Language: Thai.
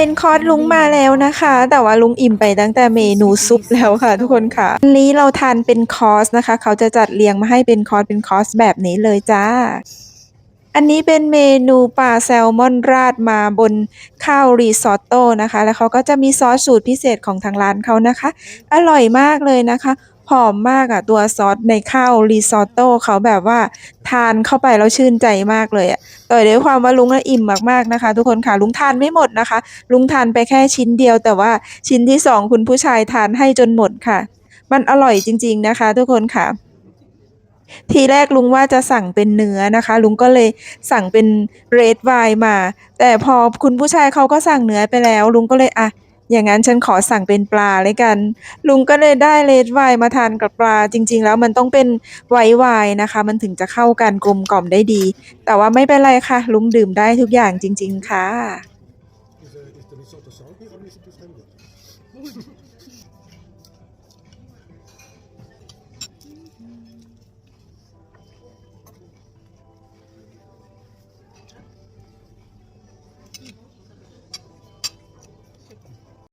นคอร์สลุงมาแล้วนะคะแต่ว่าลุงอิ่มไปตั้งแต่เมนูซุปแล้วค่ะทุกคนค่ะวันนี้เราทานเป็นคอร์สนะคะเขาจะจัดเรียงมาให้เป็นคอร์สแบบนี้เลยจ้าอันนี้เป็นเมนูปลาแซลมอนราดมาบนข้าวรีซอตโต้นะคะแล้วเขาก็จะมีซอสสูตรพิเศษของทางร้านเขานะคะอร่อยมากเลยนะคะหอมมากอะตัวซอสในข้าวรีซอตโต้เขาแบบว่าทานเข้าไปแล้วชื่นใจมากเลยอะแต่ด้วยความว่าลุงอิ่มมากๆนะคะทุกคนค่ะลุงทานไม่หมดนะคะ ลุงทานไปแค่ชิ้นเดียวแต่ว่าชิ้นที่2คุณผู้ชายทานให้จนหมดค่ะมันอร่อยจริงๆนะคะทุกคนค่ะทีแรกลุงว่าจะสั่งเป็นเนื้อนะคะลุงก็เลยสั่งเป็น Red Wine มาแต่พอคุณผู้ชายเขาก็สั่งเนื้อไปแล้วลุงก็เลยอะอย่างงั้นฉันขอสั่งเป็นปลาแล้วกันลุงก็เลยได้ Red Wine มาทานกับปลาจริงๆแล้วมันต้องเป็น White Wine นะคะมันถึงจะเข้ากันกลมกล่อมได้ดีแต่ว่าไม่เป็นไรค่ะลุงดื่มได้ทุกอย่างจริงๆค่ะ